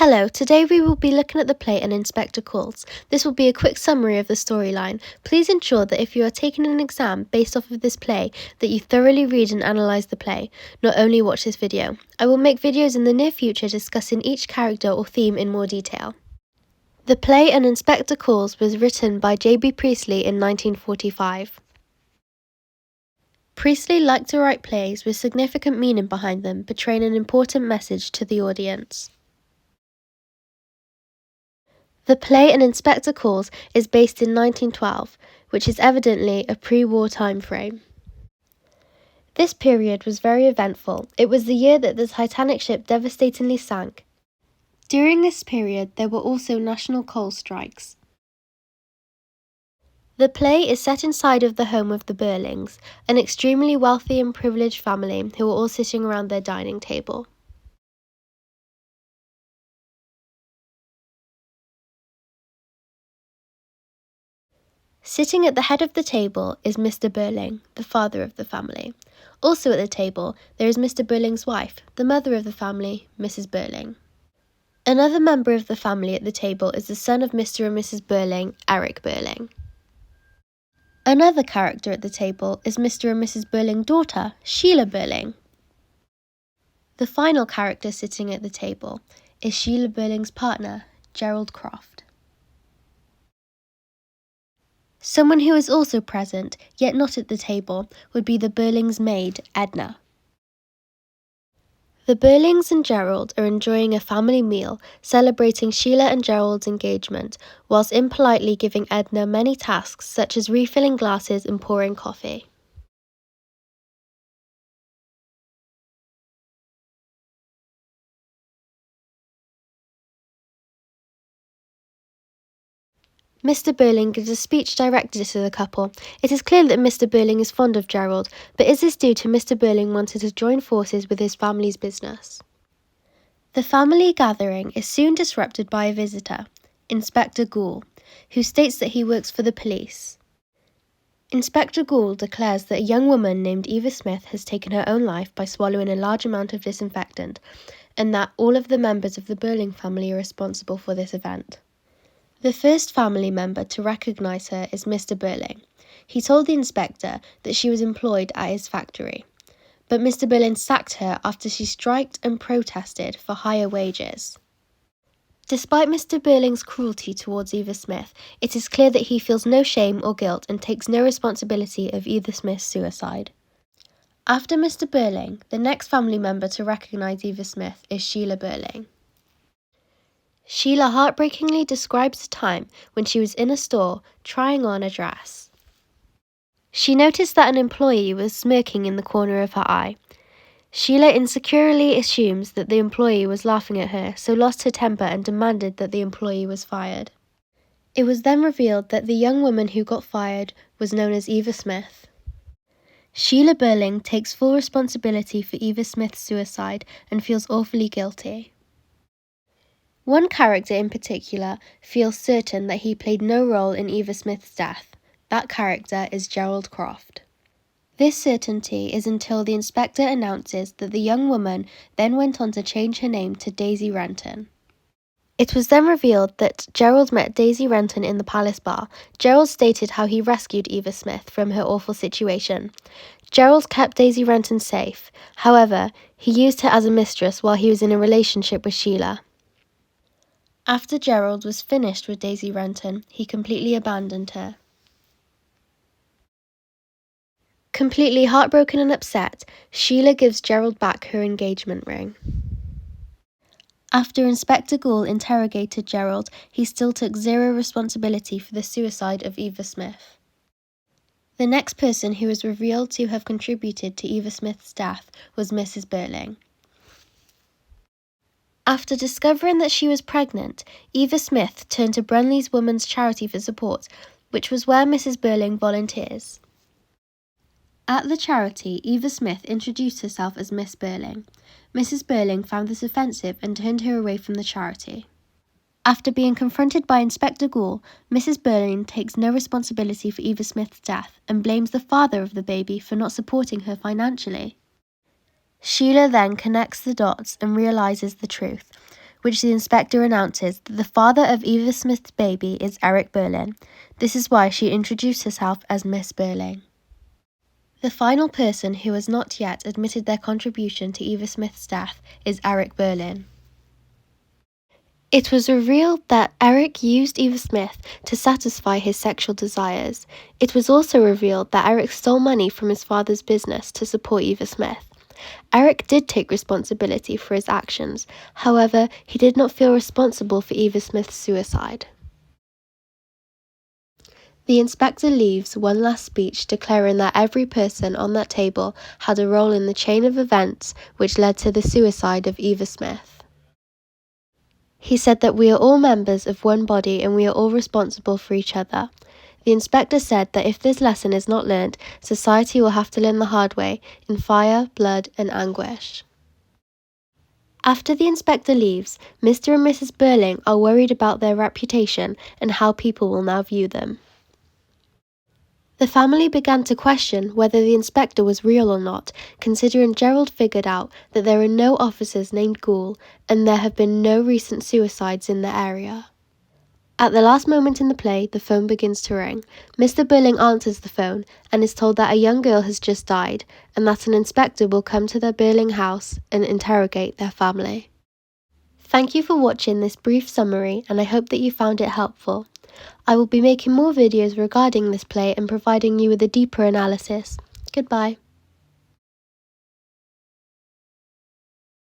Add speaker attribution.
Speaker 1: Hello, today we will be looking at the play An Inspector Calls. This will be a quick summary of the storyline. Please ensure that if you are taking an exam based off of this play, that you thoroughly read and analyse the play, not only watch this video. I will make videos in the near future discussing each character or theme in more detail. The play An Inspector Calls was written by J.B. Priestley in 1945. Priestley liked to write plays with significant meaning behind them, portraying an important message to the audience. The play An Inspector Calls is based in 1912, which is evidently a pre-war time frame. This period was very eventful. It was the year that the Titanic ship devastatingly sank. During this period, there were also national coal strikes. The play is set inside of the home of the Burlings, an extremely wealthy and privileged family who are all sitting around their dining table. Sitting at the head of the table is Mr. Burling, the father of the family. Also at the table, there is Mr. Burling's wife, the mother of the family, Mrs. Burling. Another member of the family at the table is the son of Mr. and Mrs. Burling, Eric Burling. Another character at the table is Mr. and Mrs. Burling's daughter, Sheila Burling. The final character sitting at the table is Sheila Burling's partner, Gerald Croft. Someone who is also present, yet not at the table, would be the Burlings' maid, Edna. The Burlings and Gerald are enjoying a family meal, celebrating Sheila and Gerald's engagement, whilst impolitely giving Edna many tasks such as refilling glasses and pouring coffee. Mr. Burling gives a speech directed to the couple. It is clear that Mr. Burling is fond of Gerald, but is this due to Mr. Burling wanting to join forces with his family's business? The family gathering is soon disrupted by a visitor, Inspector Gould, who states that he works for the police. Inspector Gould declares that a young woman named Eva Smith has taken her own life by swallowing a large amount of disinfectant, and that all of the members of the Burling family are responsible for this event. The first family member to recognise her is Mr. Burling. He told the inspector that she was employed at his factory, but Mr. Burling sacked her after she striked and protested for higher wages. Despite Mr. Burling's cruelty towards Eva Smith, it is clear that he feels no shame or guilt and takes no responsibility of Eva Smith's suicide. After Mr. Burling, the next family member to recognise Eva Smith is Sheila Burling. Sheila heartbreakingly describes a time when she was in a store trying on a dress. She noticed that an employee was smirking in the corner of her eye. Sheila insecurely assumes that the employee was laughing at her, so lost her temper and demanded that the employee was fired. It was then revealed that the young woman who got fired was known as Eva Smith. Sheila Burling takes full responsibility for Eva Smith's suicide and feels awfully guilty. One character in particular feels certain that he played no role in Eva Smith's death. That character is Gerald Croft. This certainty is until the inspector announces that the young woman then went on to change her name to Daisy Renton. It was then revealed that Gerald met Daisy Renton in the Palace Bar. Gerald stated how he rescued Eva Smith from her awful situation. Gerald kept Daisy Renton safe. However, he used her as a mistress while he was in a relationship with Sheila. After Gerald was finished with Daisy Renton, he completely abandoned her. Completely heartbroken and upset, Sheila gives Gerald back her engagement ring. After Inspector Gould interrogated Gerald, he still took zero responsibility for the suicide of Eva Smith. The next person who was revealed to have contributed to Eva Smith's death was Mrs. Burling. After discovering that she was pregnant, Eva Smith turned to Brunley's Women's Charity for support, which was where Mrs. Burling volunteers. At the charity, Eva Smith introduced herself as Miss Burling. Mrs. Burling found this offensive and turned her away from the charity. After being confronted by Inspector Gould, Mrs. Burling takes no responsibility for Eva Smith's death and blames the father of the baby for not supporting her financially. Sheila then connects the dots and realises the truth. which the inspector announces that the father of Eva Smith's baby is Eric Berlin. This is why she introduced herself as Miss Burling. The final person who has not yet admitted their contribution to Eva Smith's death is Eric Berlin. It was revealed that Eric used Eva Smith to satisfy his sexual desires. It was also revealed that Eric stole money from his father's business to support Eva Smith. Eric did take responsibility for his actions, however, he did not feel responsible for Eva Smith's suicide. The inspector leaves one last speech declaring that every person on that table had a role in the chain of events which led to the suicide of Eva Smith. He said that we are all members of one body and we are all responsible for each other. The inspector said that if this lesson is not learnt, society will have to learn the hard way, in fire, blood and anguish. After the inspector leaves, Mr. and Mrs. Burling are worried about their reputation and how people will now view them. The family began to question whether the inspector was real or not, considering Gerald figured out that there are no officers named Gould and there have been no recent suicides in the area. At the last moment in the play, the phone begins to ring. Mr. Burling answers the phone and is told that a young girl has just died and that an inspector will come to their Burling house and interrogate their family. Thank you for watching this brief summary and I hope that you found it helpful. I will be making more videos regarding this play and providing you with a deeper analysis. Goodbye.